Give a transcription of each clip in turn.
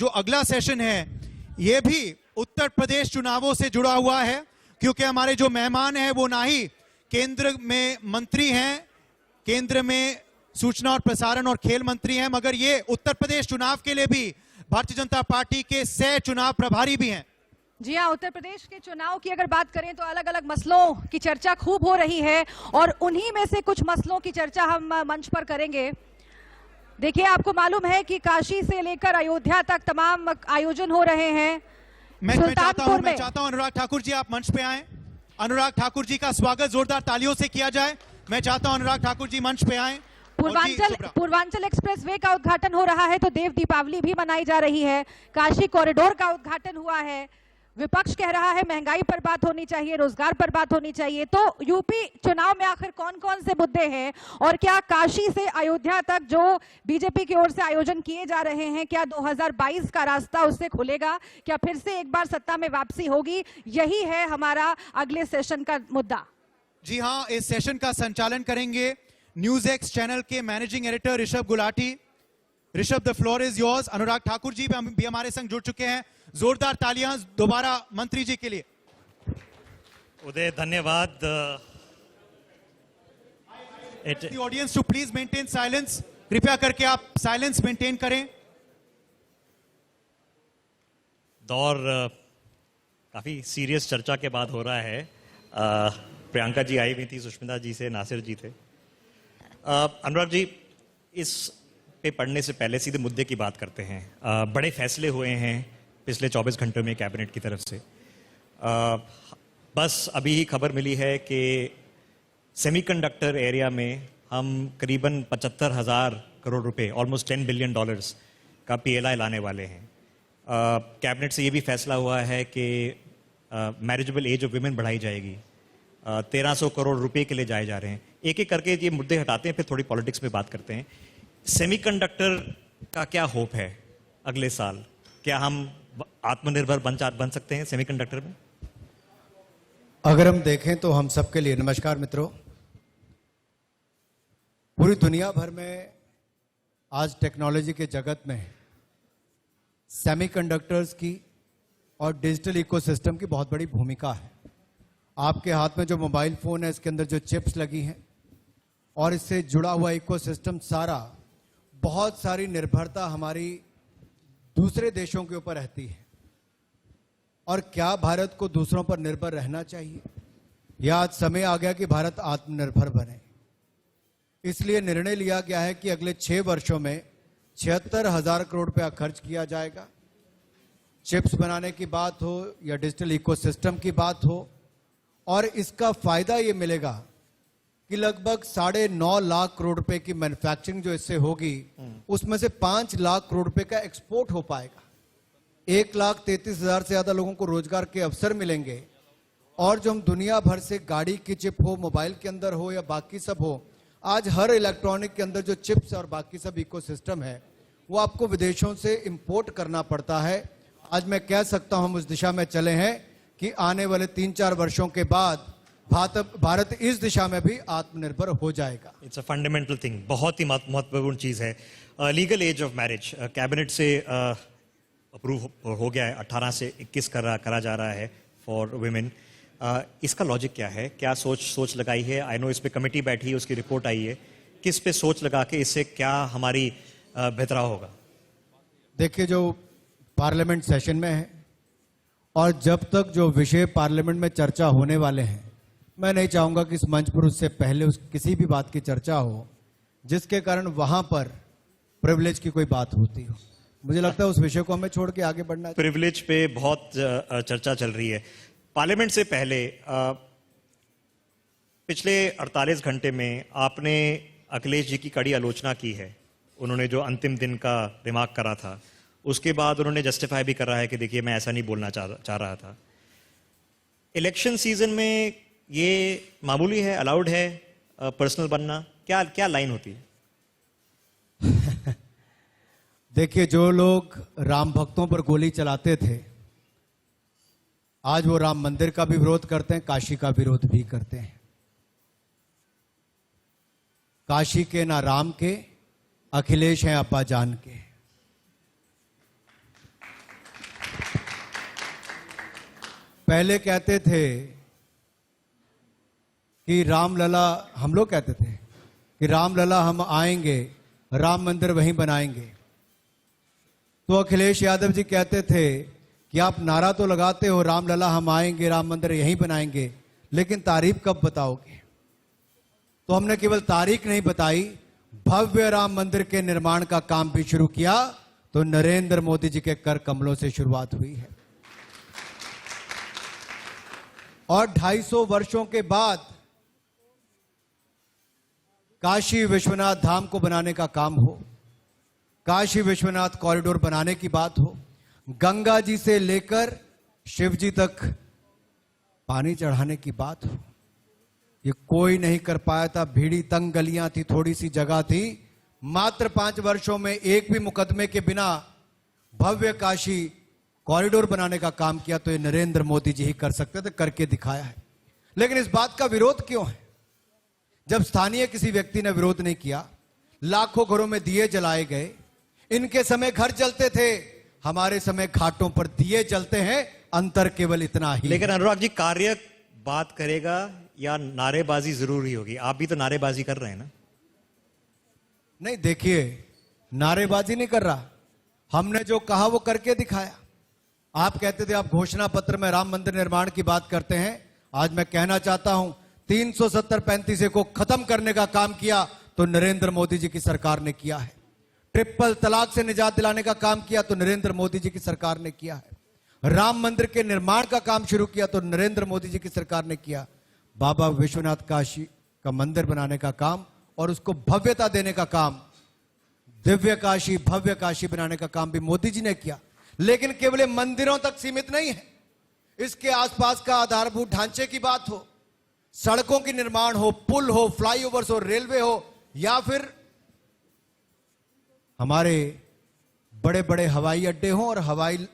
जो अगला सेशन है ये भी उत्तर प्रदेश चुनावों से जुड़ा हुआ है, क्योंकि हमारे जो मेहमान हैं वो ना ही केंद्र में मंत्री हैं, केंद्र में सूचना और प्रसारण और खेल मंत्री हैं, मगर ये उत्तर प्रदेश चुनाव के लिए भी भारतीय जनता पार्टी के सह चुनाव प्रभारी भी हैं। जी हाँ, उत्तर प्रदेश के चुनाव की अगर बात करें तो अलग अलग मसलों की चर्चा खूब हो रही है और उन्हीं में से कुछ मसलों की चर्चा हम मंच पर करेंगे। देखिए, आपको मालूम है कि काशी से लेकर अयोध्या तक तमाम आयोजन हो रहे हैं। मैं चाहता हूं अनुराग ठाकुर जी आप मंच पे आए। अनुराग ठाकुर जी का स्वागत जोरदार तालियों से किया जाए। मैं चाहता हूं अनुराग ठाकुर जी मंच पे आए। पूर्वांचल एक्सप्रेस वे का उद्घाटन हो रहा है तो देव दीपावली भी मनाई जा रही है। काशी कॉरिडोर का उद्घाटन हुआ है। विपक्ष कह रहा है महंगाई पर बात होनी चाहिए, रोजगार पर बात होनी चाहिए। तो यूपी चुनाव में आखिर कौन कौन से मुद्दे हैं और क्या काशी से अयोध्या तक जो बीजेपी की ओर से आयोजन किए जा रहे हैं, क्या 2022 का रास्ता उससे खुलेगा? क्या फिर से एक बार सत्ता में वापसी होगी? यही है हमारा अगले सेशन का मुद्दा। जी हाँ, इस सेशन का संचालन करेंगे न्यूज एक्स चैनल के managing editor Rishabh Gulati. Rishabh, the floor is yours. Anurag Thakur ji भी हमारे संग जुड़ चुके हैं। जोरदार तालियां दोबारा मंत्री जी के लिए। उदय, धन्यवाद। Audience to please maintain silence. कृपया करके आप साइलेंस मेंटेन करें। दौर काफी सीरियस चर्चा के बाद हो रहा है। प्रियंका जी आई हुई थी, सुष्मिता जी से नासिर जी थे। अनुराग जी, इस पे पढ़ने से पहले सीधे मुद्दे की बात करते हैं। बड़े फैसले हुए हैं पिछले 24 घंटों में कैबिनेट की तरफ से। बस अभी ही खबर मिली है कि सेमीकंडक्टर एरिया में हम करीबन 75,000 करोड़ रुपए, ऑलमोस्ट $10 बिलियन का PLI लाने वाले हैं। कैबिनेट से ये भी फैसला हुआ है कि मैरिजेबल एज ऑफ विमेन बढ़ाई जाएगी। 1300 करोड़ रुपए के लिए जाए जा रहे हैं। एक एक करके ये मुद्दे हटाते हैं, फिर थोड़ी पॉलिटिक्स में बात करते हैं। सेमीकंडक्टर का क्या होप है अगले साल? क्या हम आत्मनिर्भर बन सकते हैं सेमीकंडक्टर में? अगर हम देखें तो हम सबके लिए, नमस्कार मित्रों, पूरी दुनिया भर में आज टेक्नोलॉजी के जगत में सेमीकंडक्टर्स की और डिजिटल इकोसिस्टम की बहुत बड़ी भूमिका है। आपके हाथ में जो मोबाइल फोन है, इसके अंदर जो चिप्स लगी हैं और इससे जुड़ा हुआ इकोसिस्टम सारा, बहुत सारी निर्भरता हमारी दूसरे देशों के ऊपर रहती है। और क्या भारत को दूसरों पर निर्भर रहना चाहिए? यह आज समय आ गया कि भारत आत्मनिर्भर बने। इसलिए निर्णय लिया गया है कि अगले 6 वर्षों में 76,000 करोड़ रुपया खर्च किया जाएगा। चिप्स बनाने की बात हो या डिजिटल इकोसिस्टम की बात हो, और इसका फायदा ये मिलेगा कि लगभग 9.5 लाख करोड़ रुपए की मैन्युफैक्चरिंग जो इससे होगी, उसमें से 5 लाख करोड़ रुपए का एक्सपोर्ट हो पाएगा। 1,33,000 से ज्यादा लोगों को रोजगार के अवसर मिलेंगे। और जो हम दुनिया भर से गाड़ी की चिप हो, मोबाइल के अंदर हो या बाकी सब हो, आज हर इलेक्ट्रॉनिक के अंदर जो चिप्स और बाकी सब इकोसिस्टम है वो आपको विदेशों से इंपोर्ट करना पड़ता है। आज मैं कह सकता हूं हम उस दिशा में चले हैं कि आने वाले 3-4 वर्षों के बाद भारत इस दिशा में भी आत्मनिर्भर हो जाएगा। इट्स अ फंडामेंटल थिंग, बहुत ही महत्वपूर्ण चीज है। Legal age of marriage cabinet से अप्रूव हो गया है। 18 से 21 करा जा रहा है फॉर वुमेन। इसका लॉजिक क्या है? क्या सोच लगाई है? आई नो इस पे कमेटी बैठी है, उसकी रिपोर्ट आई है। किस पे सोच लगा के इससे क्या हमारी बेहतराव होगा? देखिए, जो पार्लियामेंट सेशन में है और जब तक जो विषय पार्लियामेंट में चर्चा होने वाले हैं, मैं नहीं चाहूंगा कि इस मंच पर उससे पहले किसी भी बात की चर्चा हो जिसके कारण वहां पर प्रिविलेज की कोई बात होती हो। मुझे लगता है उस विषय को हमें छोड़ के आगे बढ़ना चाहिए। प्रिविलेज पे बहुत चर्चा चल रही है। पार्लियामेंट से पहले पिछले 48 घंटे में आपने अखिलेश जी की कड़ी आलोचना की है। उन्होंने जो अंतिम दिन का रिमार्क करा था, उसके बाद उन्होंने जस्टिफाई भी कर रहा है कि देखिए मैं ऐसा नहीं बोलना चाह रहा था। इलेक्शन सीजन में ये मामूली है, अलाउड है पर्सनल बनना? क्या लाइन होती है? देखिए, जो लोग राम भक्तों पर गोली चलाते थे, आज वो राम मंदिर का भी विरोध करते हैं, काशी का विरोध भी करते हैं। काशी के ना राम के, अखिलेश हैं अब्बा जान के। पहले कहते थे कि रामलला, हम लोग कहते थे कि रामलला हम आएंगे, राम मंदिर वहीं बनाएंगे। तो अखिलेश यादव जी कहते थे कि आप नारा तो लगाते हो रामलला हम आएंगे, राम मंदिर यहीं बनाएंगे, लेकिन तारीख कब बताओगे? तो हमने केवल तारीख नहीं बताई, भव्य राम मंदिर के निर्माण का काम भी शुरू किया। तो नरेंद्र मोदी जी के कर कमलों से शुरुआत हुई है और 250 वर्षों के बाद काशी विश्वनाथ धाम को बनाने का काम हो, काशी विश्वनाथ कॉरिडोर बनाने की बात हो, गंगा जी से लेकर शिव जी तक पानी चढ़ाने की बात हो, ये कोई नहीं कर पाया था। भीड़ी तंग गलियां थी, थोड़ी सी जगह थी। मात्र 5 वर्षों में एक भी मुकदमे के बिना भव्य काशी कॉरिडोर बनाने का काम किया। तो ये नरेंद्र मोदी जी ही कर सकते थे, करके दिखाया है। लेकिन इस बात का विरोध क्यों है? जब स्थानीय किसी व्यक्ति ने विरोध नहीं किया, लाखों घरों में दिए जलाए गए। इनके समय घर जलते थे, हमारे समय घाटों पर दिए जलते हैं, अंतर केवल इतना ही। लेकिन अनुराग जी, कार्य बात करेगा या नारेबाजी जरूरी होगी? आप भी तो नारेबाजी कर रहे हैं ना? नहीं, देखिए, नारेबाजी नहीं कर रहा, हमने जो कहा वो करके दिखाया। आप कहते थे आप घोषणा पत्र में राम मंदिर निर्माण की बात करते हैं, आज मैं कहना चाहता हूं 370-35 को खत्म करने का काम किया तो नरेंद्र मोदी जी की सरकार ने किया है। ट्रिपल तलाक से निजात दिलाने का काम किया तो नरेंद्र मोदी जी की सरकार ने किया है। राम मंदिर के निर्माण का काम शुरू किया तो नरेंद्र मोदी जी की सरकार ने किया। बाबा विश्वनाथ काशी का मंदिर बनाने का काम और उसको भव्यता देने का काम, दिव्य काशी भव्य काशी बनाने का काम भी मोदी जी ने किया। लेकिन केवल ये मंदिरों तक सीमित नहीं है, इसके आसपास का आधारभूत ढांचे की बात हो, सड़कों की निर्माण हो, पुल हो, फ्लाईओवर्स हो, रेलवे हो, या फिर हमारे बड़े बड़े हवाई अड्डे हो और हवाई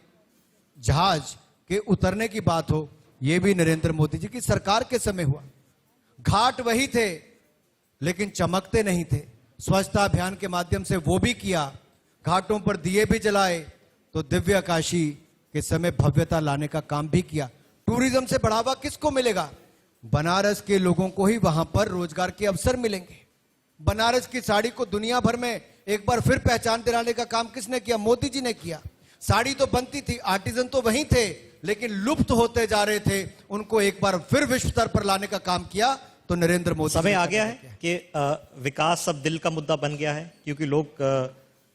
जहाज के उतरने की बात हो, यह भी नरेंद्र मोदी जी की सरकार के समय हुआ। घाट वही थे लेकिन चमकते नहीं थे, स्वच्छता अभियान के माध्यम से वो भी किया, घाटों पर दिए भी जलाए, तो दिव्य काशी के समय भव्यता लाने का काम भी किया। टूरिज्म से बढ़ावा किसको मिलेगा? बनारस के लोगों को ही वहां पर रोजगार के अवसर मिलेंगे। बनारस की साड़ी को दुनिया भर में एक बार फिर पहचान दिलाने का काम किसने किया? मोदी जी ने किया। साड़ी तो बनती थी, आर्टिजन तो वहीं थे, लेकिन लुप्त होते जा रहे थे, उनको एक बार फिर विश्व स्तर पर लाने का काम किया तो नरेंद्र मोदी। समय आ गया है कि विकास अब दिल का मुद्दा बन गया है, क्योंकि लोग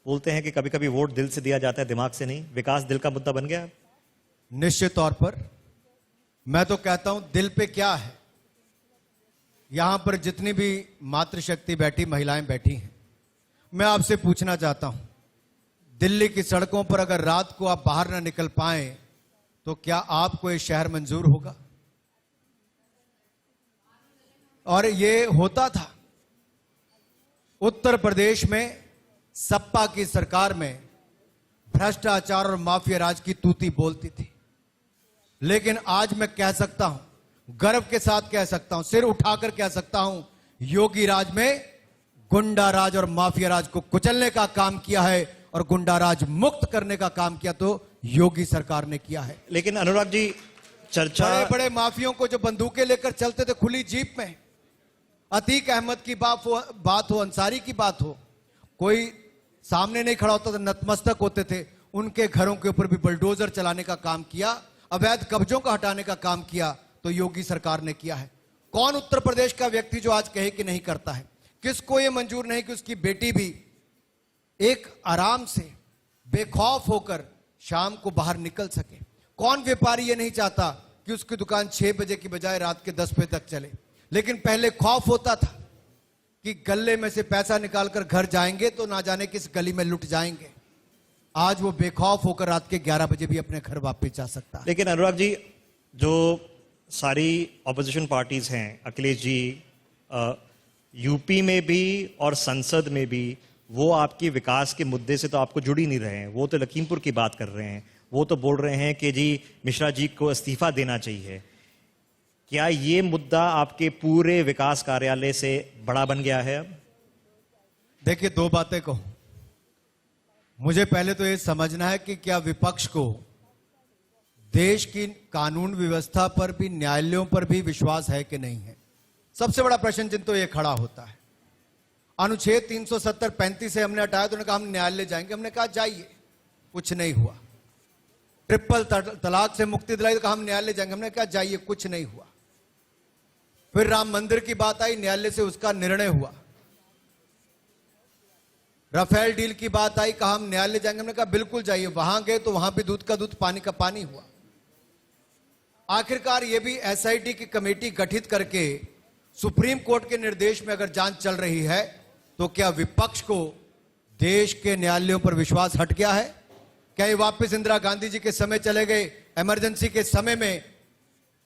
बोलते हैं कि कभी कभी वोट दिल से दिया जाता है, दिमाग से नहीं। विकास दिल का मुद्दा बन गया है? निश्चित तौर पर मैं तो कहता हूं, दिल पे क्या है, यहां पर जितनी भी मातृशक्ति बैठी, महिलाएं बैठी हैं, मैं आपसे पूछना चाहता हूं, दिल्ली की सड़कों पर अगर रात को आप बाहर ना निकल पाए तो क्या आपको ये शहर मंजूर होगा? और ये होता था उत्तर प्रदेश में सपा की सरकार में, भ्रष्टाचार और माफिया राज की तूती बोलती थी। लेकिन आज मैं कह सकता हूं, गर्व के साथ कह सकता हूं, सिर उठाकर कह सकता हूं, योगी राज में गुंडा राज और माफिया राज को कुचलने का काम किया है और गुंडा राज मुक्त करने का काम किया तो योगी सरकार ने किया है। लेकिन अनुराग जी, चर्चा बड़े बड़े माफियों को जो बंदूकें लेकर चलते थे खुली जीप में, अतीक अहमद की बात हो, अंसारी की बात हो, कोई सामने नहीं खड़ा होता था, नतमस्तक होते थे, उनके घरों के ऊपर भी बुलडोजर चलाने का काम किया, अवैध कब्जों को हटाने का काम किया तो योगी सरकार ने किया है। कौन उत्तर प्रदेश का व्यक्ति जो आज कहे कि नहीं करता है? किसको यह मंजूर नहीं कि उसकी बेटी भी एक आराम से बेखौफ होकर शाम को बाहर निकल सके? कौन व्यापारी ये नहीं चाहता कि उसकी दुकान 6 बजे की बजाय रात के 10 बजे तक चले? लेकिन पहले खौफ होता था कि गले में से पैसा निकालकर घर जाएंगे तो ना जाने किस गली में लुट जाएंगे। आज वो बेखौफ होकर रात के 11 बजे भी अपने घर वापस जा सकता है। लेकिन अनुराग जी, जो सारी ऑपोजिशन पार्टीज हैं, अखिलेश जी, यूपी में भी और संसद में भी, वो आपकी विकास के मुद्दे से तो आपको जुड़ ही नहीं रहे हैं। वो तो लखीमपुर की बात कर रहे हैं, वो तो बोल रहे हैं कि जी मिश्रा जी को इस्तीफा देना चाहिए। क्या ये मुद्दा आपके पूरे विकास कार्यालय से बड़ा बन गया है अब? देखिए, 2 बातें कहूं, मुझे पहले तो ये समझना है कि क्या विपक्ष को देश की कानून व्यवस्था पर भी, न्यायालयों पर भी विश्वास है कि नहीं है। सबसे बड़ा प्रश्न चिन्ह तो यह खड़ा होता है। अनुच्छेद 370 35 से हमने हटाया तो उन्होंने कहा हम न्यायालय जाएंगे। हमने कहा जाइए, कुछ नहीं हुआ। ट्रिपल तलाक से मुक्ति दिलाई तो कहा हम न्यायालय जाएंगे। हमने कहा जाइए, कुछ नहीं हुआ। फिर राम मंदिर की बात आई, न्यायालय से उसका निर्णय हुआ। राफेल डील की बात आई, कहा हम न्यायालय जाएंगे। हमने कहा बिल्कुल जाइए। वहां गए तो वहां भी दूध का दूध, पानी का पानी हुआ। आखिरकार ये भी एसआईटी की कमेटी गठित करके सुप्रीम कोर्ट के निर्देश में अगर जांच चल रही है तो क्या विपक्ष को देश के न्यायालयों पर विश्वास हट गया है? क्या ये वापस इंदिरा गांधी जी के समय चले गए, इमरजेंसी के समय में,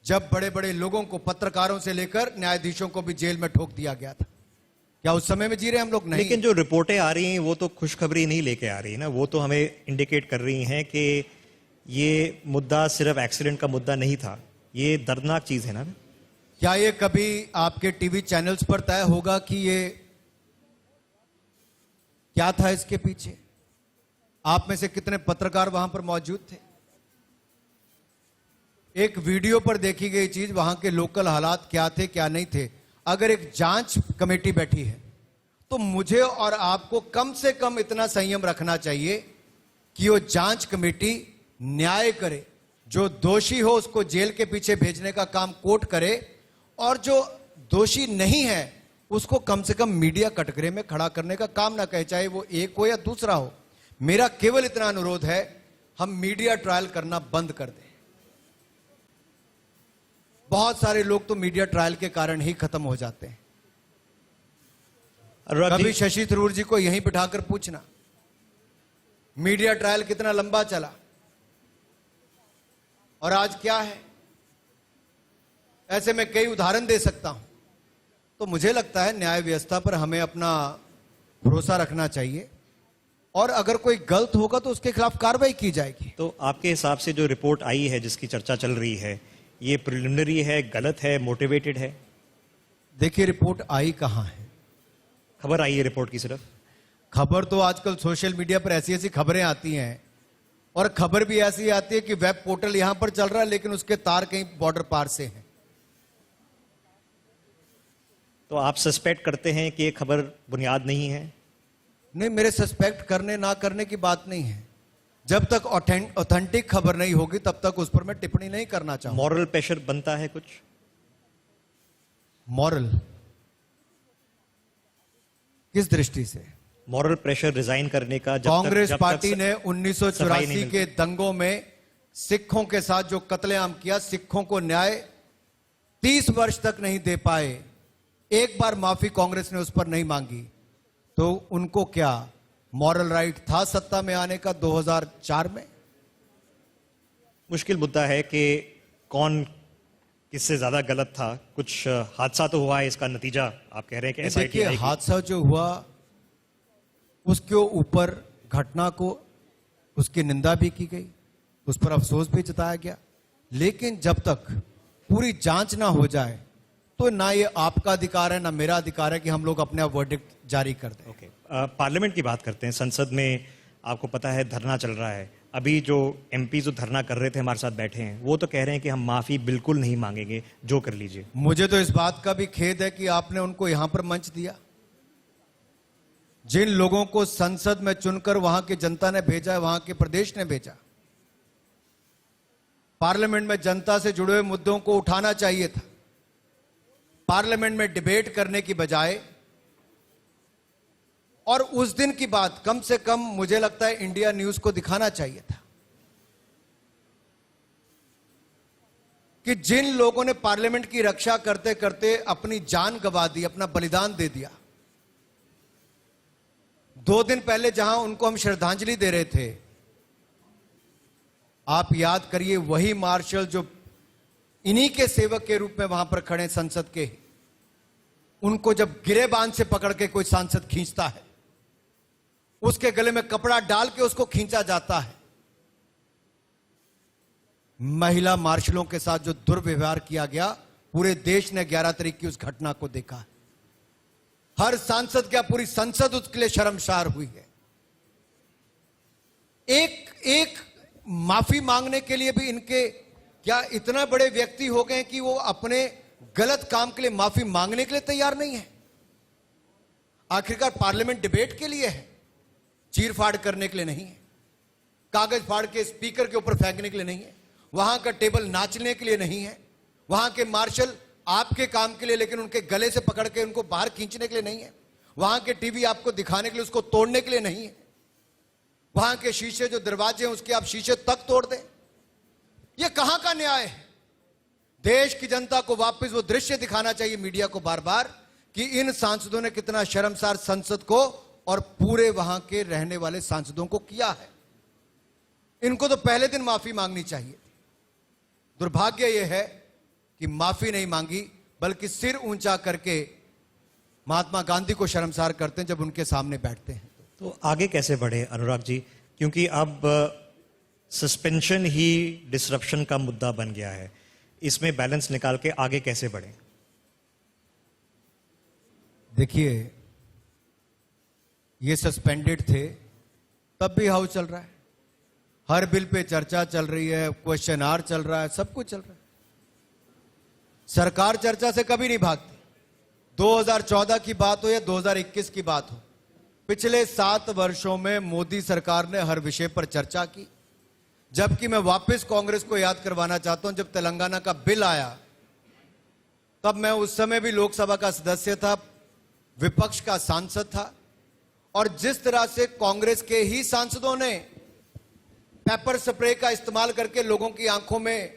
जब बड़े बड़े लोगों को, पत्रकारों से लेकर न्यायाधीशों को भी जेल में ठोक दिया गया था? क्या उस समय में जी रहे हम लोग? नहीं। लेकिन जो रिपोर्टें आ रही हैं वो तो खुशखबरी नहीं लेके आ रही ना, वो तो हमें इंडिकेट कर रही हैं कि ये मुद्दा सिर्फ एक्सीडेंट का मुद्दा नहीं था, ये दर्दनाक चीज है ना। क्या ये कभी आपके टीवी चैनल्स पर तय होगा कि ये क्या था इसके पीछे? आप में से कितने पत्रकार वहां पर मौजूद थे? एक वीडियो पर देखी गई चीज, वहां के लोकल हालात क्या थे, क्या नहीं थे। अगर एक जांच कमेटी बैठी है तो मुझे और आपको कम से कम इतना संयम रखना चाहिए कि वो जांच कमेटी न्याय करे। जो दोषी हो उसको जेल के पीछे भेजने का काम कोर्ट करे, और जो दोषी नहीं है उसको कम से कम मीडिया कटघरे में खड़ा करने का काम ना कहे, चाहे वो एक हो या दूसरा हो। मेरा केवल इतना अनुरोध है, हम मीडिया ट्रायल करना बंद कर दें। बहुत सारे लोग तो मीडिया ट्रायल के कारण ही खत्म हो जाते हैं। कभी शशि थरूर जी को यहीं बिठाकर पूछना, मीडिया ट्रायल कितना लंबा चला और आज क्या है। ऐसे में कई उदाहरण दे सकता हूं। तो मुझे लगता है न्याय व्यवस्था पर हमें अपना भरोसा रखना चाहिए, और अगर कोई गलत होगा तो उसके खिलाफ कार्रवाई की जाएगी। तो आपके हिसाब से जो रिपोर्ट आई है जिसकी चर्चा चल रही है, ये प्रिलिमिनरी है, गलत है, मोटिवेटेड है? देखिए, रिपोर्ट आई कहां है? खबर आई है रिपोर्ट की सिर्फ। खबर तो आजकल सोशल मीडिया पर ऐसी ऐसी खबरें आती हैं, और खबर भी ऐसी आती है कि वेब पोर्टल यहां पर चल रहा है लेकिन उसके तार कहीं बॉर्डर पार से हैं। तो आप सस्पेक्ट करते हैं कि ये खबर बुनियाद नहीं है? नहीं, मेरे सस्पेक्ट करने ना करने की बात नहीं है। जब तक ऑथेंटिक खबर नहीं होगी तब तक उस पर मैं टिप्पणी नहीं करना चाहूंगा। मॉरल प्रेशर बनता है कुछ? मॉरल किस दृष्टि से? मॉरल प्रेशर रिजाइन करने का। कांग्रेस पार्टी ने 1984 के दंगों में सिखों के साथ जो कत्लेआम किया, सिखों को न्याय 30 वर्ष तक नहीं दे पाए। एक बार माफी कांग्रेस ने उस पर नहीं मांगी, तो उनको क्या मॉरल राइट था सत्ता में आने का 2004 में? मुश्किल मुद्दा है कि कौन किससे ज्यादा गलत था। कुछ हादसा तो हुआ है, इसका नतीजा आप कह रहे हैं कि एसआईटी देखिए, हादसा जो हुआ उसके ऊपर घटना को, उसकी निंदा भी की गई, उस पर अफसोस भी जताया गया, लेकिन जब तक पूरी जांच ना हो जाए तो ना ये आपका अधिकार है ना मेरा अधिकार है कि हम लोग अपने वर्डिक्ट जारी कर दें। ओके, पार्लियामेंट की बात करते हैं। संसद में आपको पता है धरना चल रहा है। अभी जो एमपी जो धरना कर रहे थे हमारे साथ बैठे हैं, वो तो कह रहे हैं कि हम माफी बिल्कुल नहीं मांगेंगे, जो कर लीजिए। मुझे तो इस बात का भी खेद है कि आपने उनको यहां पर मंच दिया। जिन लोगों को संसद में चुनकर वहां की जनता ने भेजा है, वहां के प्रदेश ने भेजा, पार्लियामेंट में जनता से जुड़े हुए मुद्दों को उठाना चाहिए था। पार्लियामेंट में डिबेट करने की बजाय, और उस दिन की बात कम से कम मुझे लगता है इंडिया न्यूज को दिखाना चाहिए था कि जिन लोगों ने पार्लियामेंट की रक्षा करते करते अपनी जान गंवा दी, अपना बलिदान दे दिया, 2 दिन पहले जहां उनको हम श्रद्धांजलि दे रहे थे, आप याद करिए वही मार्शल जो इन्हीं के सेवक के रूप में वहां पर खड़े संसद के, उनको जब गिरेबान से पकड़ के कोई सांसद खींचता है, उसके गले में कपड़ा डाल के उसको खींचा जाता है। महिला मार्शलों के साथ जो दुर्व्यवहार किया गया, पूरे देश ने 11 तारीख की उस घटना को देखा है। हर सांसद, क्या पूरी संसद उसके लिए शर्मसार हुई है। एक माफी मांगने के लिए भी इनके क्या इतना बड़े व्यक्ति हो गए कि वो अपने गलत काम के लिए माफी मांगने के लिए तैयार नहीं है? आखिरकार पार्लियामेंट डिबेट के लिए है, चीर फाड़ करने के लिए नहीं है, कागज फाड़ के स्पीकर के ऊपर फेंकने के लिए नहीं है, वहां का टेबल नाचने के लिए नहीं है, वहां के मार्शल आपके काम के लिए लेकिन उनके गले से पकड़ के उनको बाहर खींचने के लिए नहीं है, वहां के टीवी आपको दिखाने के लिए उसको तोड़ने के लिए नहीं है, वहां के शीशे जो दरवाजे हैं उसके आप शीशे तक तोड़ दें। यह कहां का न्याय है? देश की जनता को वापस वो दृश्य दिखाना चाहिए मीडिया को बार बार कि इन सांसदों ने कितना शर्मसार संसद को और पूरे वहां के रहने वाले सांसदों को किया है। इनको तो पहले दिन माफी मांगनी चाहिए। दुर्भाग्य यह है कि माफी नहीं मांगी बल्कि सिर ऊंचा करके महात्मा गांधी को शर्मसार करते हैं जब उनके सामने बैठते हैं। तो आगे कैसे बढ़े अनुराग जी, क्योंकि अब सस्पेंशन ही डिसरप्शन का मुद्दा बन गया है, इसमें बैलेंस निकाल के आगे कैसे बढ़े? देखिए, ये सस्पेंडेड थे तब भी हाउस चल रहा है, हर बिल पे चर्चा चल रही है, क्वेश्चन आवर चल रहा है, सब कुछ चल रहा है। सरकार चर्चा से कभी नहीं भागती। 2014 की बात हो या 2021 की बात हो, पिछले 7 वर्षों में मोदी सरकार ने हर विषय पर चर्चा की। जबकि मैं वापस कांग्रेस को याद करवाना चाहता हूं, जब तेलंगाना का बिल आया तब मैं उस समय भी लोकसभा का सदस्य था, विपक्ष का सांसद था, और जिस तरह से कांग्रेस के ही सांसदों ने पेपर स्प्रे का इस्तेमाल करके लोगों की आंखों में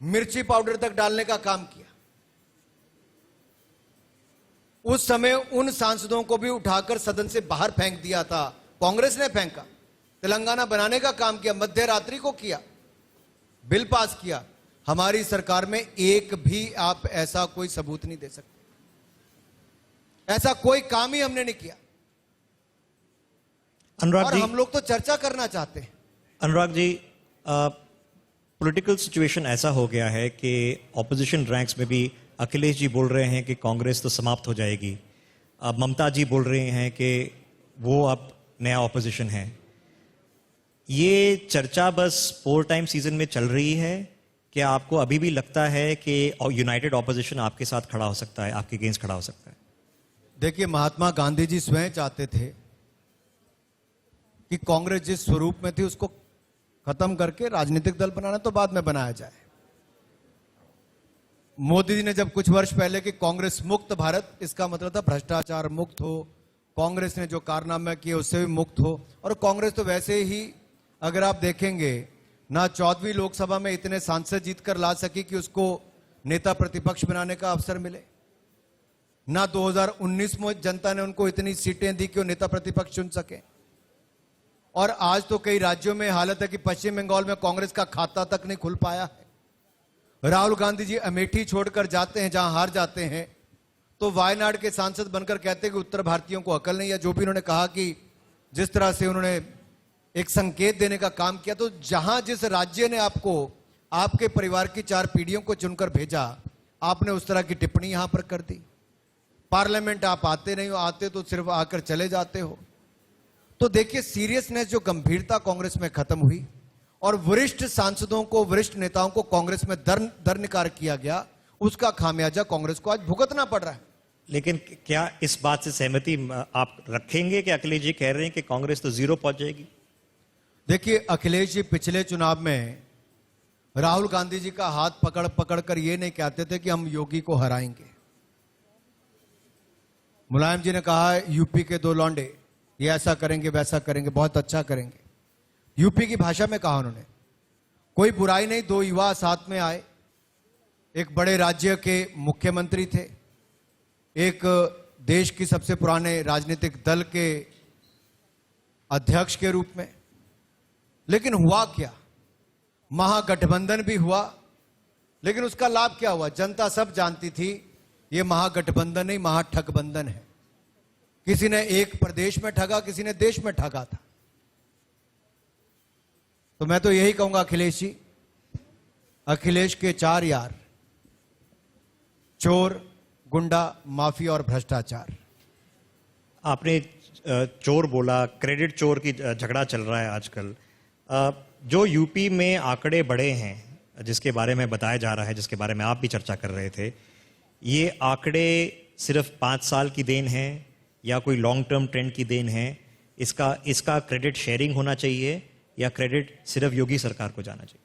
मिर्ची पाउडर तक डालने का काम किया, उस समय उन सांसदों को भी उठाकर सदन से बाहर फेंक दिया था। कांग्रेस ने फेंका, तेलंगाना बनाने का काम किया, मध्य रात्रि को किया, बिल पास किया। हमारी सरकार में एक भी आप ऐसा कोई सबूत नहीं दे सकते, ऐसा कोई काम ही हमने नहीं किया। अनुराग और जी, हम लोग तो चर्चा करना चाहते हैं। अनुराग जी, पॉलिटिकल सिचुएशन ऐसा हो गया है कि ऑपोजिशन रैंक्स में भी अखिलेश जी बोल रहे हैं कि कांग्रेस तो समाप्त हो जाएगी, अब ममता जी बोल रहे हैं कि वो अब नया ऑपोजिशन है। ये चर्चा बस पोल टाइम सीजन में चल रही है, क्या आपको अभी भी लगता है कि यूनाइटेड ऑपोजिशन आपके साथ खड़ा हो सकता है, आपके अगेंस्ट खड़ा हो सकता है? देखिए, महात्मा गांधी जी स्वयं चाहते थे कि कांग्रेस जिस स्वरूप में थी उसको खत्म करके राजनीतिक दल बनाना तो बाद में बनाया जाए। मोदी जी ने जब कुछ वर्ष पहले कि कांग्रेस मुक्त भारत, इसका मतलब था भ्रष्टाचार मुक्त हो, कांग्रेस ने जो कारनामे किए उससे भी मुक्त हो। और कांग्रेस तो वैसे ही, अगर आप देखेंगे, ना 14वीं लोकसभा में इतने सांसद जीतकर ला सकी कि उसको नेता प्रतिपक्ष बनाने का अवसर मिले, ना 2019 में जनता ने उनको इतनी सीटें दी कि वो नेता प्रतिपक्ष चुन सके। और आज तो कई राज्यों में हालत है कि पश्चिम बंगाल में कांग्रेस का खाता तक नहीं खुल पाया है। राहुल गांधी जी अमेठी छोड़कर जाते हैं, जहां हार जाते हैं, तो वायनाड के सांसद बनकर कहते हैं कि उत्तर भारतीयों को अकल नहीं है। जो भी उन्होंने कहा कि जिस तरह से उन्होंने एक संकेत देने का काम किया, तो जहां जिस राज्य ने आपको आपके परिवार की 4 पीढ़ियों को चुनकर भेजा, आपने उस तरह की टिप्पणी यहां पर कर दी। पार्लियामेंट आप आते नहीं हो, आते तो सिर्फ आकर चले जाते हो। तो देखिए, सीरियसनेस, जो गंभीरता कांग्रेस में खत्म हुई और वरिष्ठ सांसदों को, वरिष्ठ नेताओं को कांग्रेस में दरनिकार किया गया, उसका खामियाजा कांग्रेस को आज भुगतना पड़ रहा है। लेकिन क्या इस बात से सहमति आप रखेंगे कि अखिलेश जी कह रहे हैं कि कांग्रेस तो जीरो पहुंच जाएगी? देखिए, अखिलेश जी पिछले चुनाव में राहुल गांधी जी का हाथ पकड़ पकड़ कर ये नहीं कहते थे कि हम योगी को हराएंगे। मुलायम जी ने कहा यूपी के 2 लौंडे ये ऐसा करेंगे, वैसा करेंगे, बहुत अच्छा करेंगे। यूपी की भाषा में कहा उन्होंने, कोई बुराई नहीं। 2 युवा साथ में आए, एक बड़े राज्य के मुख्यमंत्री थे, एक देश की सबसे पुराने राजनीतिक दल के अध्यक्ष के रूप में। लेकिन हुआ क्या? महागठबंधन भी हुआ, लेकिन उसका लाभ क्या हुआ? जनता सब जानती थी ये महागठबंधन नहीं, महाठगबंधन है। किसी ने एक प्रदेश में ठगा, किसी ने देश में ठगा था। तो मैं तो यही कहूंगा अखिलेश जी, अखिलेश के 4 यार, चोर, गुंडा, माफिया और भ्रष्टाचार। आपने चोर बोला, क्रेडिट चोर की झगड़ा चल रहा है आजकल। जो यूपी में आंकड़े बढ़े हैं, जिसके बारे में बताया जा रहा है, जिसके बारे में आप भी चर्चा कर रहे थे, ये आंकड़े सिर्फ 5 साल की देन है या कोई लॉन्ग टर्म ट्रेंड की देन है? इसका क्रेडिट शेयरिंग होना चाहिए या क्रेडिट सिर्फ योगी सरकार को जाना चाहिए?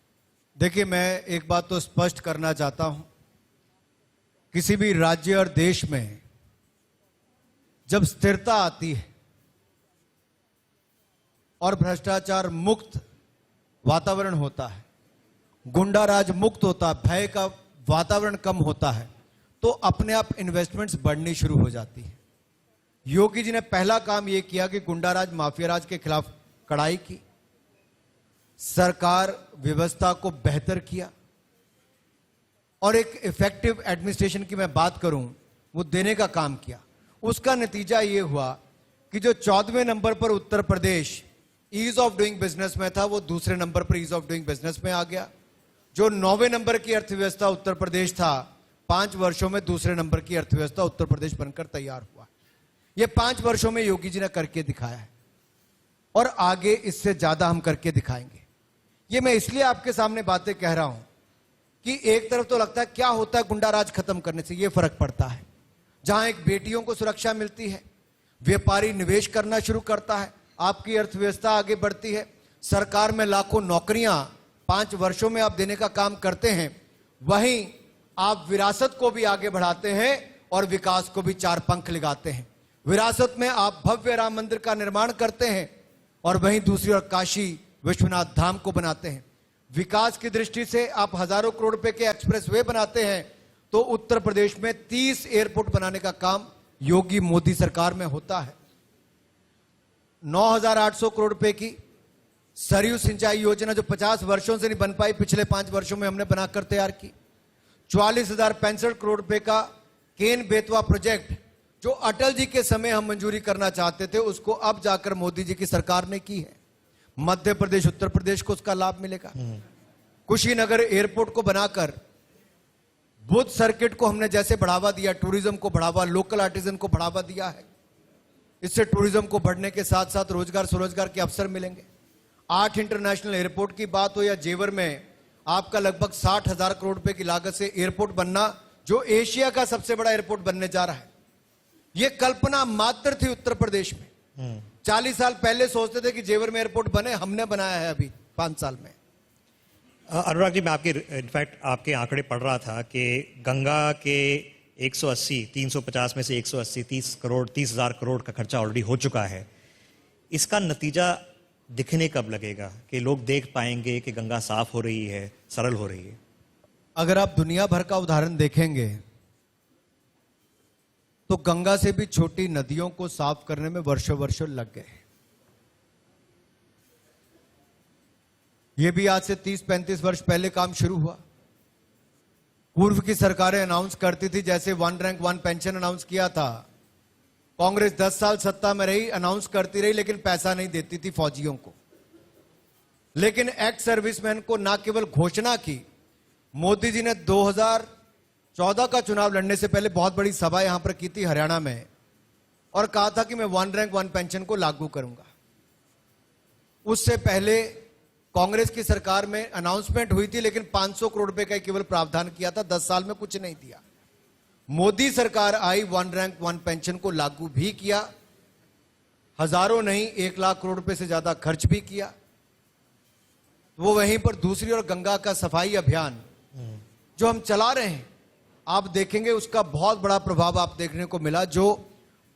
देखिए, मैं एक बात तो स्पष्ट करना चाहता हूं, किसी भी राज्य और देश में जब स्थिरता आती है और भ्रष्टाचार मुक्त वातावरण होता है, गुंडा राज मुक्त होता है, भय का वातावरण कम होता है, तो अपने आप इन्वेस्टमेंट्स बढ़नी शुरू हो जाती है। योगी जी ने पहला काम यह किया कि गुंडा राज, माफिया राज के खिलाफ कड़ाई की, सरकार व्यवस्था को बेहतर किया और एक इफेक्टिव एडमिनिस्ट्रेशन की मैं बात करूं, वो देने का काम किया। उसका नतीजा ये हुआ कि जो 14वें नंबर पर Uttar Pradesh ease of doing business में था, वो दूसरे नंबर पर ईज ऑफ डूइंग बिजनेस में आ गया। जो 9वें नंबर की अर्थव्यवस्था उत्तर प्रदेश था, 5 वर्षों में दूसरे नंबर की अर्थव्यवस्था उत्तर प्रदेश बनकर तैयार हुआ। ये 5 वर्षों में योगी जी ने करके दिखाया है और आगे इससे ज्यादा हम करके दिखाएंगे। ये मैं इसलिए आपके सामने बातें कह रहा हूं कि एक तरफ तो लगता है क्या होता है गुंडा राज खत्म करने से, ये फर्क पड़ता है। जहां एक बेटियों को सुरक्षा मिलती है, व्यापारी निवेश करना शुरू करता है, आपकी अर्थव्यवस्था आगे बढ़ती है, सरकार में लाखों नौकरियां 5 वर्षों में आप देने का काम करते हैं, वहीं आप विरासत को भी आगे बढ़ाते हैं और विकास को भी 4 पंख लगाते हैं। विरासत में आप भव्य राम मंदिर का निर्माण करते हैं और वहीं दूसरी ओर काशी विश्वनाथ धाम को बनाते हैं। विकास की दृष्टि से आप हजारों करोड़ रुपए के एक्सप्रेसवे बनाते हैं, तो उत्तर प्रदेश में 30 एयरपोर्ट बनाने का काम योगी मोदी सरकार में होता है। 9,800 करोड़ रुपए की सरयू सिंचाई योजना जो 50 वर्षों से नहीं बन पाई, पिछले 5 वर्षों में हमने बनाकर तैयार की। 44,065 करोड़ रुपए का केन बेतवा प्रोजेक्ट जो अटल जी के समय हम मंजूरी करना चाहते थे, उसको अब जाकर मोदी जी की सरकार ने की है। मध्य प्रदेश, उत्तर प्रदेश को उसका लाभ मिलेगा। कुशीनगर एयरपोर्ट को बनाकर बुद्ध सर्किट को हमने जैसे बढ़ावा दिया, टूरिज्म को बढ़ावा, लोकल आर्टिजन को बढ़ावा दिया है, इससे टूरिज्म को बढ़ने के साथ साथ रोजगार स्वरोजगार के अवसर मिलेंगे। 8 इंटरनेशनल एयरपोर्ट की बात हो या जेवर में आपका लगभग 60,000 करोड़ रुपए की लागत से एयरपोर्ट बनना, जो एशिया का सबसे बड़ा एयरपोर्ट बनने जा रहा है, यह कल्पना मात्र थी उत्तर प्रदेश में। 40 साल पहले सोचते थे कि जेवर में एयरपोर्ट बने, हमने बनाया है अभी 5 साल में। अनुराग जी, मैं इनफैक्ट आपके आंकड़े पढ़ रहा था कि गंगा के 180, 350 में से 180, 30,000 करोड़ का खर्चा ऑलरेडी हो चुका है। इसका नतीजा दिखने कब लगेगा कि लोग देख पाएंगे कि गंगा साफ हो रही है, सरल हो रही है? अगर आप दुनिया भर का उदाहरण देखेंगे तो गंगा से भी छोटी नदियों को साफ करने में वर्षों वर्षों लग गए। यह भी आज से 30-35 वर्ष पहले काम शुरू हुआ। पूर्व की सरकारें अनाउंस करती थी, जैसे 1 रैंक 1 पेंशन अनाउंस किया था, कांग्रेस 10 साल सत्ता में रही, अनाउंस करती रही, लेकिन पैसा नहीं देती थी फौजियों को। लेकिन एक्स सर्विसमैन को ना केवल घोषणा की, मोदी जी ने 2014 का चुनाव लड़ने से पहले बहुत बड़ी सभा यहां पर की थी हरियाणा में, और कहा था कि मैं 1 रैंक 1 पेंशन को लागू करूंगा। उससे पहले कांग्रेस की सरकार में अनाउंसमेंट हुई थी, लेकिन 500 करोड़ रुपए का केवल प्रावधान किया था, 10 साल में कुछ नहीं दिया। मोदी सरकार आई, 1 रैंक 1 पेंशन को लागू भी किया, हजारों नहीं 1 लाख करोड़ रुपए से ज्यादा खर्च भी किया। वो वहीं पर दूसरी ओर गंगा का सफाई अभियान जो हम चला रहे हैं, आप देखेंगे उसका बहुत बड़ा प्रभाव आप देखने को मिला। जो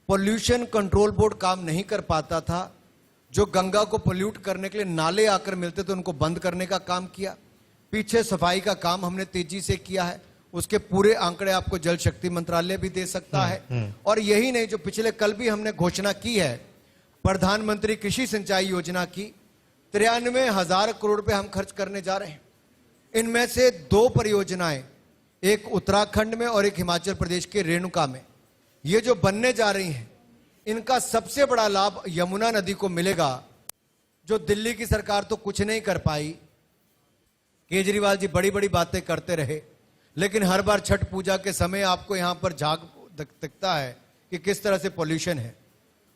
पोल्यूशन कंट्रोल बोर्ड काम नहीं कर पाता था, जो गंगा को पोल्यूट करने के लिए नाले आकर मिलते थे, उनको बंद करने का काम किया। पीछे सफाई का काम हमने तेजी से किया है, उसके पूरे आंकड़े आपको जल शक्ति मंत्रालय भी दे सकता है। और यही नहीं, जो पिछले कल भी हमने घोषणा की है प्रधानमंत्री कृषि सिंचाई योजना की, 93,000 करोड़ रुपए हम खर्च करने जा रहे हैं। इनमें से 2 परियोजनाएं, एक उत्तराखंड में और एक हिमाचल प्रदेश के रेणुका में, ये जो बनने जा रही हैं, इनका सबसे बड़ा लाभ यमुना नदी को मिलेगा, जो दिल्ली की सरकार तो कुछ नहीं कर पाई। केजरीवाल जी बड़ी बड़ी बातें करते रहे, लेकिन हर बार छठ पूजा के समय आपको यहां पर झाग दिखता है कि किस तरह से पॉल्यूशन है।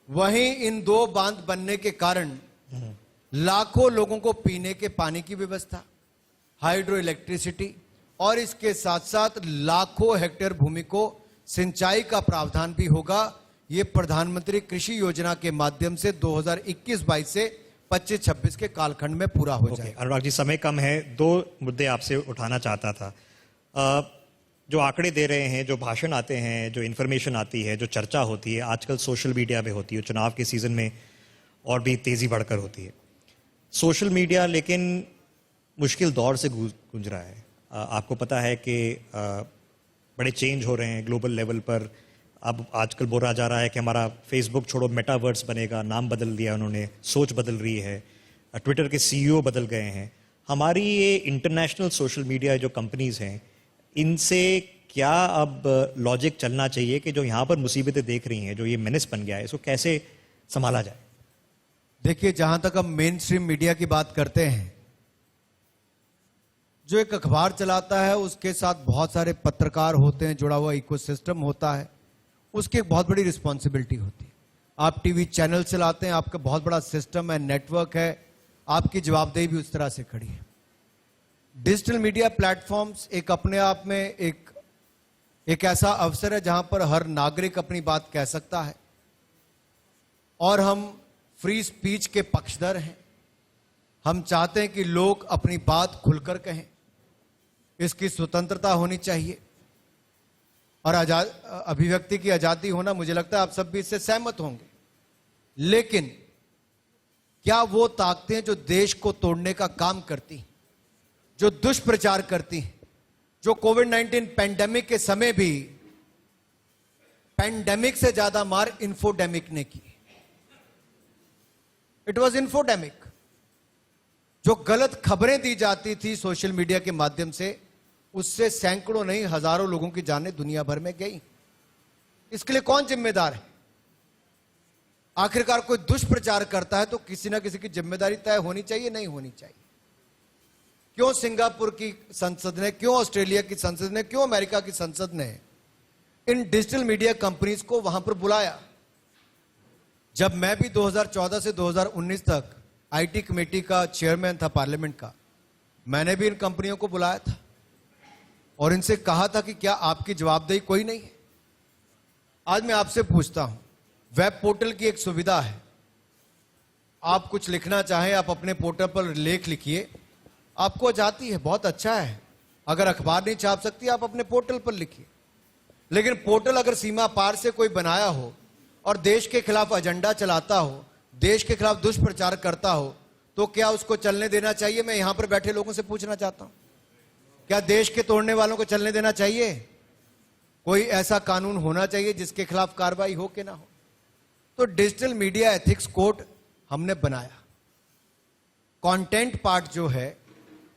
वहीं इन 2 बांध बनने के कारण लाखों लोगों को पीने के पानी की व्यवस्था, हाइड्रो इलेक्ट्रिसिटी और इसके साथ साथ लाखों हेक्टेयर भूमि को सिंचाई का प्रावधान भी होगा। ये प्रधानमंत्री कृषि योजना के माध्यम से 2021-22 से 25-26 के कालखंड में पूरा हो जाएगा। अनुराग जी, समय कम है, दो मुद्दे आपसे उठाना चाहता था। जो आंकड़े दे रहे हैं, जो भाषण आते हैं, जो इन्फॉर्मेशन आती है, जो चर्चा होती है, आजकल सोशल मीडिया पे होती है, चुनाव के सीजन में और भी तेजी बढ़कर होती है सोशल मीडिया, लेकिन मुश्किल दौर से गुजर रहा है। आपको पता है कि बड़े चेंज हो रहे हैं ग्लोबल लेवल पर। अब आजकल बोला जा रहा है कि हमारा फेसबुक छोड़ो मेटावर्स बनेगा, नाम बदल दिया उन्होंने, सोच बदल रही है, ट्विटर के सीईओ बदल गए हैं। हमारी ये इंटरनेशनल सोशल मीडिया जो कंपनीज हैं, इनसे क्या अब लॉजिक चलना चाहिए कि जो यहाँ पर मुसीबतें देख रही हैं, जो ये मेनेस बन गया है, इसको कैसे संभाला जाए? देखिए, जहां तक हम मेन स्ट्रीम मीडिया की बात करते हैं, जो एक अखबार चलाता है उसके साथ बहुत सारे पत्रकार होते हैं, जुड़ा हुआ इकोसिस्टम होता है, उसकी एक बहुत बड़ी रिस्पॉन्सिबिलिटी होती है। आप टीवी चैनल चलाते हैं, आपका बहुत बड़ा सिस्टम है, नेटवर्क है, आपकी जवाबदेही भी उस तरह से खड़ी है। डिजिटल मीडिया प्लेटफॉर्म्स एक अपने आप में एक ऐसा अवसर है जहां पर हर नागरिक अपनी बात कह सकता है और हम फ्री स्पीच के पक्षधर हैं। हम चाहते हैं कि लोग अपनी बात खुलकर कहें, इसकी स्वतंत्रता होनी चाहिए और अभिव्यक्ति की आजादी होना, मुझे लगता है आप सब भी इससे सहमत होंगे। लेकिन क्या वो ताकतें जो देश को तोड़ने का काम करती, जो दुष्प्रचार करती, जो कोविड-19 पैंडेमिक के समय भी पैंडेमिक से ज्यादा मार इन्फोडेमिक ने की, इट वॉज इन्फोडेमिक, जो गलत खबरें दी जाती थी सोशल मीडिया के माध्यम से, उससे सैकड़ों नहीं हजारों लोगों की जानें दुनिया भर में गई। इसके लिए कौन जिम्मेदार है? आखिरकार कोई दुष्प्रचार करता है तो किसी ना किसी की जिम्मेदारी तय होनी चाहिए, नहीं होनी चाहिए? क्यों सिंगापुर की संसद ने, क्यों ऑस्ट्रेलिया की संसद ने, क्यों अमेरिका की संसद ने इन डिजिटल मीडिया कंपनीज को वहां पर बुलाया? जब मैं भी 2014 से 2019 तक आईटी कमेटी का चेयरमैन था पार्लियामेंट का, मैंने भी इन कंपनियों को बुलाया था और इनसे कहा था कि क्या आपकी जवाबदेही कोई नहीं है? आज मैं आपसे पूछता हूं, वेब पोर्टल की एक सुविधा है, आप कुछ लिखना चाहें, आप अपने पोर्टल पर लेख लिखिए, आपको आजादी है, बहुत अच्छा है। अगर अखबार नहीं छाप सकती, आप अपने पोर्टल पर लिखिए। लेकिन पोर्टल अगर सीमा पार से कोई बनाया हो और देश के खिलाफ एजेंडा चलाता हो, देश के खिलाफ दुष्प्रचार करता हो, तो क्या उसको चलने देना चाहिए? मैं यहां पर बैठे लोगों से पूछना चाहता हूं, क्या देश के तोड़ने वालों को चलने देना चाहिए? कोई ऐसा कानून होना चाहिए जिसके खिलाफ कार्रवाई हो कि ना हो। तो डिजिटल मीडिया एथिक्स कोड हमने बनाया। कंटेंट पार्ट जो है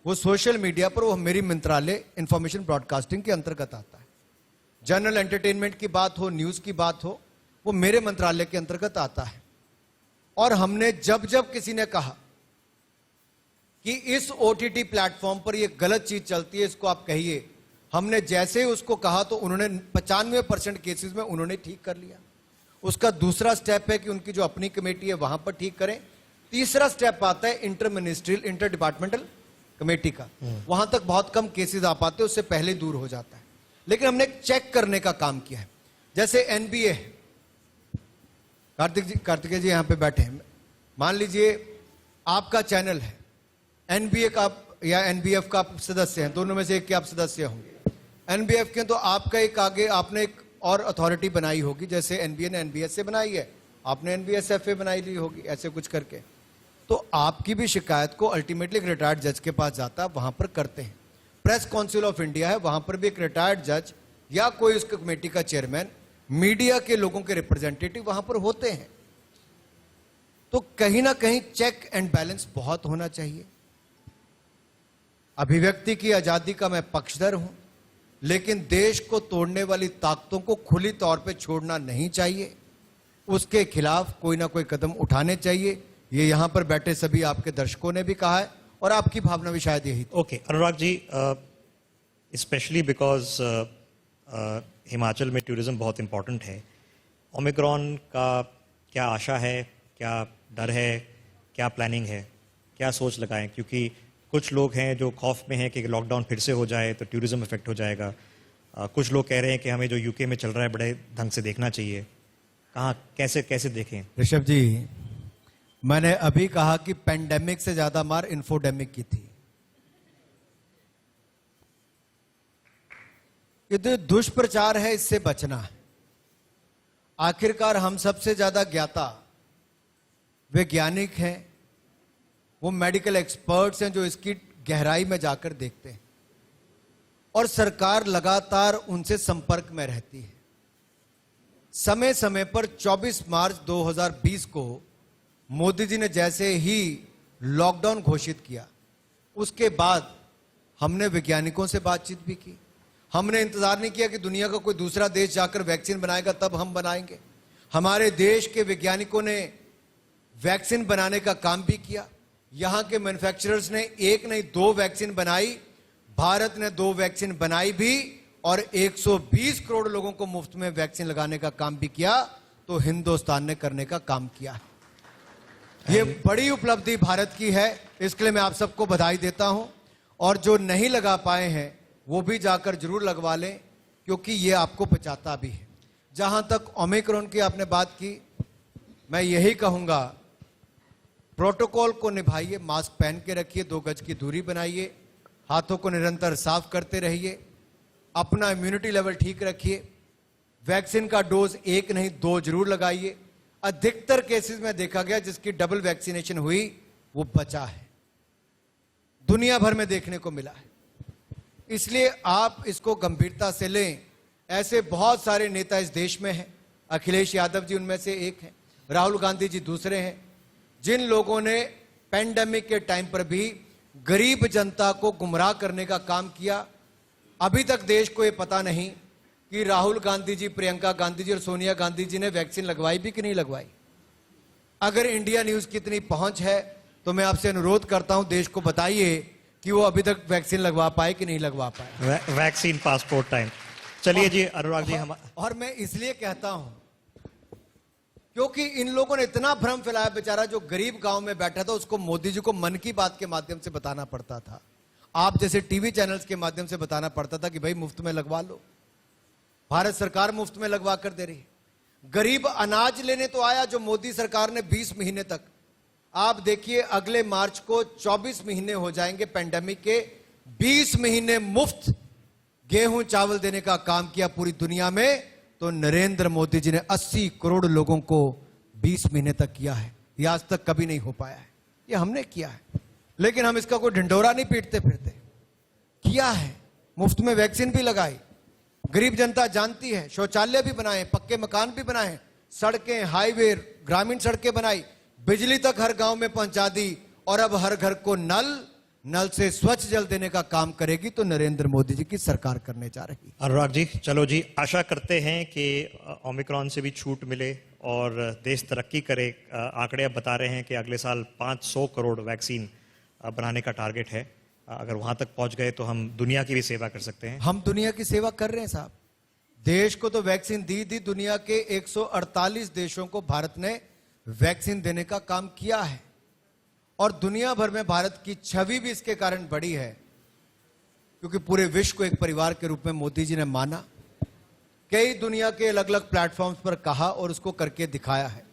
वो सोशल मीडिया पर, वो मेरी मंत्रालय इंफॉर्मेशन ब्रॉडकास्टिंग के अंतर्गत आता है। जनरल एंटरटेनमेंट की बात हो, न्यूज की बात हो, वो मेरे मंत्रालय के अंतर्गत आता है। और हमने जब जब किसी ने कहा कि इस ओटीटी प्लेटफॉर्म पर ये गलत चीज चलती है, इसको आप कहिए, हमने जैसे ही उसको कहा तो उन्होंने 95% केसेस में उन्होंने ठीक कर लिया। उसका दूसरा स्टेप है कि उनकी जो अपनी कमेटी है वहां पर ठीक करें। तीसरा स्टेप आता है inter ministerial, inter departmental committee का, वहां तक बहुत कम केसेस आ पाते, उससे पहले दूर हो जाता है। लेकिन हमने चेक करने का काम किया है। जैसे एनबीए, कार्तिकेय जी यहां पे बैठे हैं, मान लीजिए आपका चैनल है, एनबीए का या एनबीएफ का आप सदस्य हैं, दोनों में से एक के आप सदस्य होंगे। एनबीएफ के तो आपका एक आगे आपने एक और अथॉरिटी बनाई होगी, जैसे एनबीए ने एनबीएस से बनाई है, आपने एनबीएसएफए बनाई ली होगी, ऐसे कुछ करके। तो आपकी भी शिकायत को अल्टीमेटली एक रिटायर्ड जज के पास जाता है, वहां पर करते हैं। प्रेस काउंसिल ऑफ इंडिया है, वहां पर भी एक रिटायर्ड जज या कोई उस कमेटी का चेयरमैन, मीडिया के लोगों के रिप्रेजेंटेटिव वहां पर होते हैं। तो कहीं ना कहीं चेक एंड बैलेंस बहुत होना चाहिए। अभिव्यक्ति की आजादी का मैं पक्षधर हूं, लेकिन देश को तोड़ने वाली ताकतों को खुली तौर पे छोड़ना नहीं चाहिए, उसके खिलाफ कोई ना कोई कदम उठाने चाहिए। ये यहां पर बैठे सभी आपके दर्शकों ने भी कहा है और आपकी भावना भी शायद यही। Okay Anurag ji, specially because Himachal में टूरिज्म बहुत इंपॉर्टेंट है, ओमिक्रॉन का क्या आशा है, क्या डर है, क्या प्लानिंग है? क्या सोच लगाएं, क्योंकि कुछ लोग हैं जो खौफ में हैं कि लॉकडाउन फिर से हो जाए तो टूरिज्म इफेक्ट हो जाएगा। कुछ लोग कह रहे हैं कि हमें जो यूके में चल रहा है बड़े ढंग से देखना चाहिए। कहाँ कैसे कैसे देखें? ऋषभ जी, मैंने अभी कहा कि पेंडेमिक से ज्यादा मार इन्फोडेमिक की थी। ये तो दुष्प्रचार है, इससे बचना है। आखिरकार हम सबसे ज्यादा ज्ञाता वैज्ञानिक हैं, वो मेडिकल एक्सपर्ट्स हैं जो इसकी गहराई में जाकर देखते हैं, और सरकार लगातार उनसे संपर्क में रहती है। समय समय पर 24 मार्च 2020 को मोदी जी ने जैसे ही लॉकडाउन घोषित किया, उसके बाद हमने वैज्ञानिकों से बातचीत भी की। हमने इंतजार नहीं किया कि दुनिया का कोई दूसरा देश जाकर वैक्सीन बनाएगा तब हम बनाएंगे। हमारे देश के वैज्ञानिकों ने वैक्सीन बनाने का काम भी किया। यहां के मैन्युफैक्चरर्स ने एक नहीं 2 वैक्सीन बनाई, भारत ने 2 वैक्सीन बनाई भी, और 120 करोड़ लोगों को मुफ्त में वैक्सीन लगाने का काम भी किया। तो हिंदुस्तान ने करने का काम किया है। ये बड़ी उपलब्धि भारत की है, इसके लिए मैं आप सबको बधाई देता हूं। और जो नहीं लगा पाए हैं वो भी जाकर जरूर लगवा लें, क्योंकि ये आपको बचाता भी है। जहां तक ओमिक्रॉन की आपने बात की, मैं यही कहूंगा, प्रोटोकॉल को निभाइए, मास्क पहन के रखिए, 2 गज की दूरी बनाइए, हाथों को निरंतर साफ करते रहिए, अपना इम्यूनिटी लेवल ठीक रखिए। वैक्सीन का डोज 1 नहीं 2 जरूर लगाइए। अधिकतर केसेस में देखा गया जिसकी डबल वैक्सीनेशन हुई वो बचा है, दुनिया भर में देखने को मिला है। इसलिए आप इसको गंभीरता से लें। ऐसे बहुत सारे नेता इस देश में हैं, अखिलेश यादव जी उनमें से एक हैं, राहुल गांधी जी दूसरे हैं, जिन लोगों ने पेंडेमिक के टाइम पर भी गरीब जनता को गुमराह करने का काम किया। अभी तक देश को यह पता नहीं कि राहुल गांधी जी, प्रियंका गांधी जी और सोनिया गांधी जी ने वैक्सीन लगवाई भी कि नहीं लगवाई। अगर इंडिया न्यूज की इतनी पहुंच है तो मैं आपसे अनुरोध करता हूं, देश को बताइए कि वो अभी तक वैक्सीन लगवा पाए कि नहीं लगवा पाए। Vaccine passport time. चलिए जी अनुराग जी, हम और मैं इसलिए कहता हूं क्योंकि इन लोगों ने इतना भ्रम फैलाया। बेचारा जो गरीब गांव में बैठा था उसको मोदी जी को मन की बात के माध्यम से बताना पड़ता था, आप जैसे टीवी चैनल्स के माध्यम से बताना पड़ता था कि भाई मुफ्त में लगवा लो। भारत सरकार मुफ्त में लगवा कर दे रही है। गरीब अनाज लेने तो आया जो मोदी सरकार ने 20 महीने तक, आप देखिए अगले मार्च को 24 महीने हो जाएंगे पेंडेमिक के, 20 महीने मुफ्त गेहूं चावल देने का काम किया पूरी दुनिया में। तो नरेंद्र मोदी जी ने 80 करोड़ लोगों को 20 महीने तक किया है। ये आज तक कभी नहीं हो पाया है, ये हमने किया है। लेकिन हम इसका कोई ढिंढोरा नहीं पीटते फिरते, किया है। मुफ्त में वैक्सीन भी लगाई, गरीब जनता जानती है, शौचालय भी बनाए, पक्के मकान भी बनाए, सड़कें, हाईवे, ग्रामीण सड़कें बनाई, बिजली तक हर गांव में पहुंचा दी, और अब हर घर को नल से स्वच्छ जल देने का काम करेगी तो नरेंद्र मोदी जी की सरकार करने जा रही है। अनुराग जी, चलो जी, आशा करते हैं कि ओमिक्रॉन से भी छूट मिले और देश तरक्की करे। आंकड़े अब बता रहे हैं कि अगले साल 500 करोड़ वैक्सीन बनाने का टारगेट है। अगर वहां तक पहुंच गए तो हम दुनिया की भी सेवा कर सकते हैं। हम दुनिया की सेवा कर रहे हैं साहब। देश को तो वैक्सीन दी, दुनिया के 148 देशों को भारत ने वैक्सीन देने का काम किया है, और दुनिया भर में भारत की छवि भी इसके कारण बढ़ी है, क्योंकि पूरे विश्व को एक परिवार के रूप में मोदी जी ने माना। कई दुनिया के अलग अलग प्लेटफॉर्म्स पर कहा और उसको करके दिखाया है।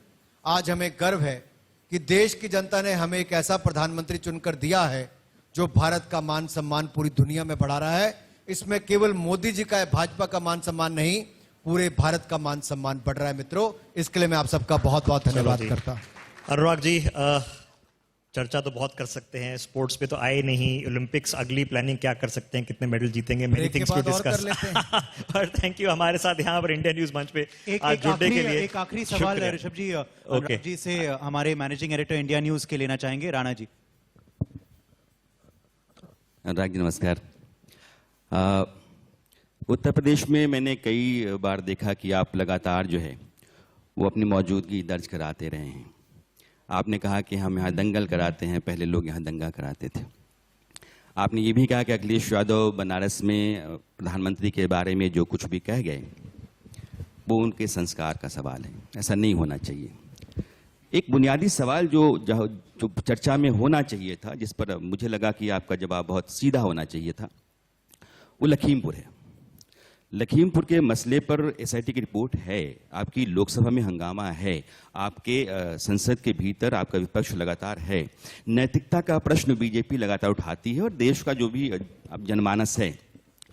आज हमें गर्व है कि देश की जनता ने हमें एक ऐसा प्रधानमंत्री चुनकर दिया है जो भारत का मान सम्मान पूरी दुनिया में बढ़ा रहा है। इसमें केवल मोदी जी का, भाजपा का मान सम्मान नहीं, पूरे भारत का मान सम्मान बढ़ रहा है। मित्रों, इसके लिए मैं आप सबका बहुत बहुत धन्यवाद करता हूं। अनुराग जी, चर्चा तो बहुत कर सकते हैं, स्पोर्ट्स पे तो आए नहीं। ओलंपिक्स, अगली प्लानिंग क्या कर सकते हैं, कितने मेडल जीतेंगे, मेनी थिंग्स टू डिस्कस। और थैंक यू हमारे साथ यहाँ पर इंडिया न्यूज मंच पे आज जुड़ने के लिए। एक आखिरी सवाल ऋषभ जी, अनुराग जी से हमारे मैनेजिंग एडिटर इंडिया न्यूज के लेना चाहेंगे, राणा जी। अनुराग जी नमस्कार। उत्तर प्रदेश में मैंने कई बार देखा कि आप लगातार जो है वो अपनी मौजूदगी दर्ज कराते रहे हैं। आपने कहा कि हम यहाँ दंगल कराते हैं, पहले लोग यहाँ दंगा कराते थे। आपने ये भी कहा कि अखिलेश यादव बनारस में प्रधानमंत्री के बारे में जो कुछ भी कह गए वो उनके संस्कार का सवाल है, ऐसा नहीं होना चाहिए। एक बुनियादी सवाल जो चर्चा में होना चाहिए था, जिस पर मुझे लगा कि आपका जवाब बहुत सीधा होना चाहिए था, वो लखीमपुर है। लखीमपुर के मसले पर एसआईटी की रिपोर्ट है, आपकी लोकसभा में हंगामा है, आपके संसद के भीतर आपका विपक्ष लगातार है, नैतिकता का प्रश्न बीजेपी लगातार उठाती है और देश का जो भी अब जनमानस है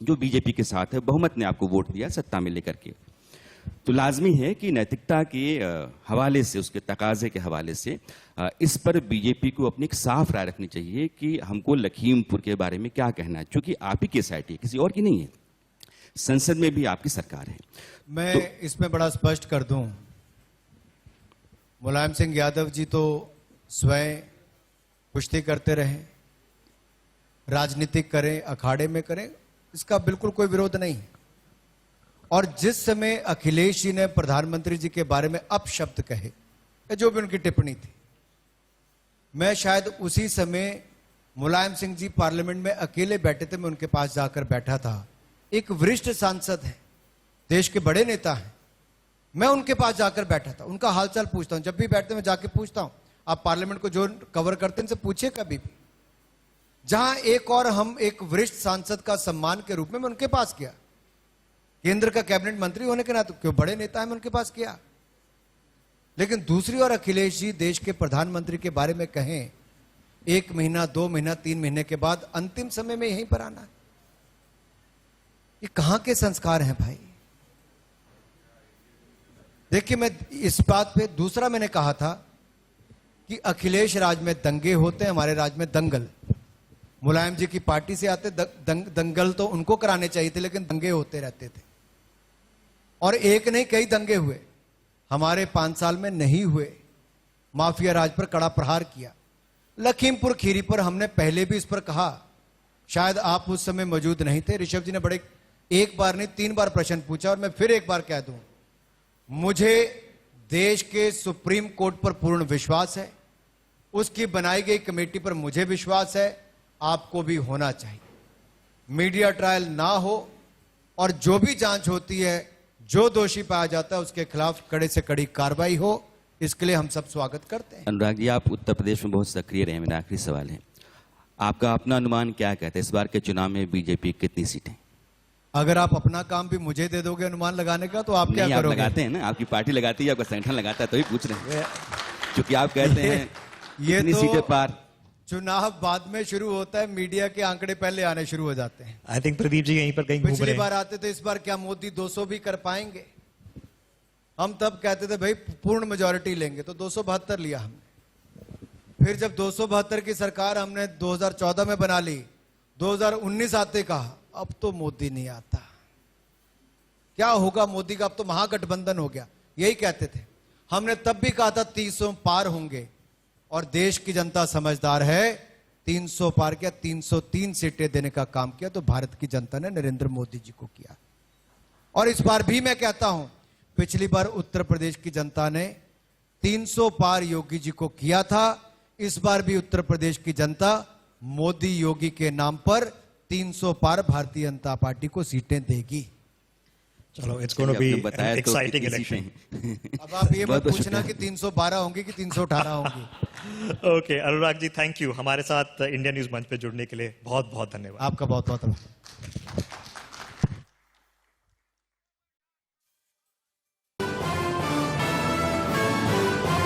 जो बीजेपी के साथ है, बहुमत ने आपको वोट दिया सत्ता में लेकर के, तो लाजमी है कि नैतिकता के हवाले से, उसके तकाजे के हवाले से इस पर बीजेपी को अपनी एक साफ राय रखनी चाहिए कि हमको लखीमपुर के बारे में क्या कहना है, क्योंकि आप ही की एसआईटी है, किसी और की नहीं है, संसद में भी आपकी सरकार है। मैं इसमें बड़ा स्पष्ट कर दूं, मुलायम सिंह यादव जी तो स्वयं कुश्ती करते रहे, राजनीतिक करें, अखाड़े में करें, इसका बिल्कुल कोई विरोध नहीं। और जिस समय अखिलेश जी ने प्रधानमंत्री जी के बारे में अपशब्द कहे, या जो भी उनकी टिप्पणी थी, मैं शायद उसी समय मुलायम सिंह जी पार्लियामेंट में अकेले बैठे थे, मैं उनके पास जाकर बैठा था। एक वरिष्ठ सांसद है, देश के बड़े नेता हैं, मैं उनके पास जाकर बैठा था, उनका हालचाल पूछता हूं, जब भी बैठते मैं जाके पूछता हूं। आप पार्लियामेंट को जो कवर करते हैं उनसे पूछिए कभी भी। जहां एक और हम एक वरिष्ठ सांसद का सम्मान के रूप में मैं उनके पास किया, केंद्र का कैबिनेट मंत्री होने के नाते, क्यों बड़े नेता है, मैं उनके पास किया। लेकिन दूसरी ओर अखिलेश जी देश के प्रधानमंत्री के बारे में कहें 1 महीना, 2 महीना, 3 महीने के बाद, अंतिम समय में यहीं पर आना है, ये कहां के संस्कार हैं भाई? देखिए, मैं इस बात पे, दूसरा मैंने कहा था कि अखिलेश राज में दंगे होते हैं, हमारे राज में दंगल। मुलायम जी की पार्टी से आते दंगल तो उनको कराने चाहिए थे, लेकिन दंगे होते रहते थे, और एक नहीं कई दंगे हुए। हमारे 5 साल में नहीं हुए, माफिया राज पर कड़ा प्रहार किया। लखीमपुर खीरी पर हमने पहले भी इस पर कहा, शायद आप उस समय मौजूद नहीं थे। ऋषभ जी ने बड़े, एक बार नहीं 3 बार प्रश्न पूछा, और मैं फिर एक बार कह दूं, मुझे देश के सुप्रीम कोर्ट पर पूर्ण विश्वास है, उसकी बनाई गई कमेटी पर मुझे विश्वास है, आपको भी होना चाहिए। मीडिया ट्रायल ना हो, और जो भी जांच होती है, जो दोषी पाया जाता है उसके खिलाफ कड़े से कड़ी कार्रवाई हो, इसके लिए हम सब स्वागत करते हैं। अनुराग जी, आप उत्तर प्रदेश में बहुत सक्रिय रहे, मेरा आखिरी सवाल है, आपका अपना अनुमान क्या कहता है, इस बार के चुनाव में बीजेपी कितनी सीटें? अगर आप अपना काम भी मुझे दे दोगे अनुमान लगाने का, तो आप क्या नहीं, करोगे? आप लगाते हैं ना, आपकी पार्टी लगाती है, आपका संगठन लगाता है, तो ही पूछ रहे हैं, क्योंकि आप कहते हैं ये कितनी तो सीटें पार। चुनाव बाद में शुरू होता है, मीडिया के आंकड़े पहले आने शुरू हो जाते हैं। आई थिंक प्रदीप जी यहीं पर कहीं घूम रहे पिछली हैं। बार आते थे, इस बार क्या मोदी 200 भी कर पाएंगे? हम तब कहते थे भाई पूर्ण मेजॉरिटी लेंगे, तो 272 लिया हमने। फिर जब 272 की सरकार हमने 2014 में बना ली, 2019 आते कहा अब तो मोदी नहीं आता, क्या होगा मोदी का, अब तो महागठबंधन हो गया, यही कहते थे। हमने तब भी कहा था 300 पार होंगे, और देश की जनता समझदार है, 300 पार किया, 303 सीटें देने का काम किया, तो भारत की जनता ने नरेंद्र मोदी जी को किया। और इस बार भी मैं कहता हूं, पिछली बार उत्तर प्रदेश की जनता ने 300 पार योगी जी को किया था, इस बार भी उत्तर प्रदेश की जनता मोदी योगी के नाम पर 300 पार भारतीय जनता पार्टी को सीटें देगी। चलो, इट्स गोइंग टू बी बताया तो एक्साइटिंग कितनी इलेक्शन। सीटें? अब आप ये मत बहुत-बहुत पूछना कि शुक्रिया। 312 होंगी कि 318 होंगी। Okay Anurag ji, thank you हमारे साथ इंडिया न्यूज मंच पे जुड़ने के लिए, बहुत बहुत धन्यवाद। आपका बहुत बहुत धन्यवाद।